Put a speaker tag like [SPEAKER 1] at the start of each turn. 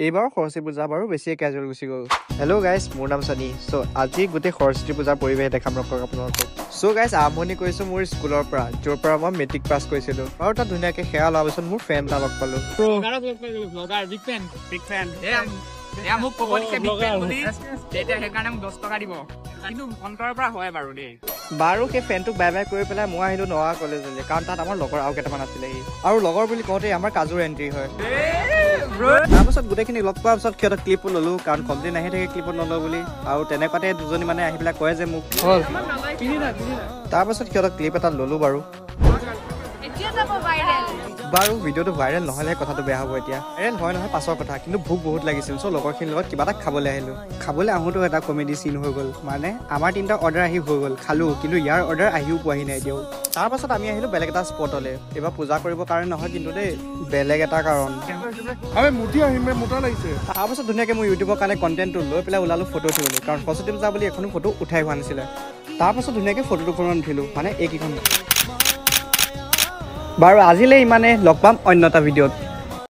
[SPEAKER 1] এইবাৰ সৰস্বতী পূজা বাৰু বেছিয়ে কেজুৱেল গুচি গ'ল। হেল্ল' গাইজ, মোৰ নাম চানি। চ' আজি গোটেই সৰস্বতী পূজাৰ পৰিৱেশ দেখাম আপোনালোকক। চ' গাইজ, আৰম্ভণি কৰিছোঁ মোৰ স্কুলৰ পৰা, য'ৰ পৰা মই মেট্ৰিক পাছ কৰিছিলোঁ। আৰু তাত ধুনীয়াকৈ সেয়া লোৱাৰ পিছত মোৰ ফ্ৰেণ্ড এটা লগ পালোঁ। বাৰু সেই ফ্ৰেণ্ডটোক বাই বাই কৰি পেলাই মই আহিলোঁ নগাঁও কলেজলৈ, কাৰণ তাত আমাৰ লগৰ আৰু কেইটামান আছিলেহি। আৰু লগৰ বুলি কওঁতে আমাৰ কাজুৰ এণ্ট্ৰি হয়। তাৰপাছত গোটেইখিনি লগ পোৱাৰ পিছত সিহঁতক ক্লিপো ল'লোঁ, কাৰণ কমপ্লেইন আহি থাকে ক্লিপত নলওঁ বুলি। আৰু তেনেকুৱাতে দুজনী মানে আহি পেলাই কয় যে মোক হ'ল। তাৰপাছত সিহঁতক ক্লিপ এটা ল'লোঁ বাৰু। বাৰু ভিডিঅ'টো ভাইৰেল নহ'লে কথাটো বেয়া হ'ব। এতিয়া ভাইৰেল হয় নহয় পাছৰ কথা, কিন্তু ভোক বহুত লাগিছিল। চ' লগৰখিনিৰ লগত কিবা এটা খাবলৈ আহিলোঁ। খাবলৈ আহোঁতেও এটা কমেডি চিন হৈ গ'ল। মানে আমাৰ 3টা অৰ্ডাৰ আহি হৈ গ'ল, খালোঁ, কিন্তু ইয়াৰ অৰ্ডাৰ আহিও পোৱাহি নাই এতিয়াও। তাৰপাছত আমি আহিলোঁ বেলেগ এটা স্পটলৈ। এইবাৰ পূজা কৰিবৰ কাৰণে নহয় কিন্তু দেই, বেলেগ এটা কাৰণ। তাৰপাছত ধুনীয়াকৈ মোৰ ইউটিউবৰ কাৰণে কণ্টেণ্টটো লৈ পেলাই ওলালোঁ ফটো উঠিবলৈ, কাৰণ সৰস্বতী পূজা বুলি এখনো ফটো উঠাই হোৱা নাছিলে। তাৰপাছত ধুনীয়াকৈ ফটো দুখনমান উঠিলোঁ, মানে এইকেইখন। বাৰু আজিলৈ ইমানে, লগ পাম অন্য এটা ভিডিঅ'ত।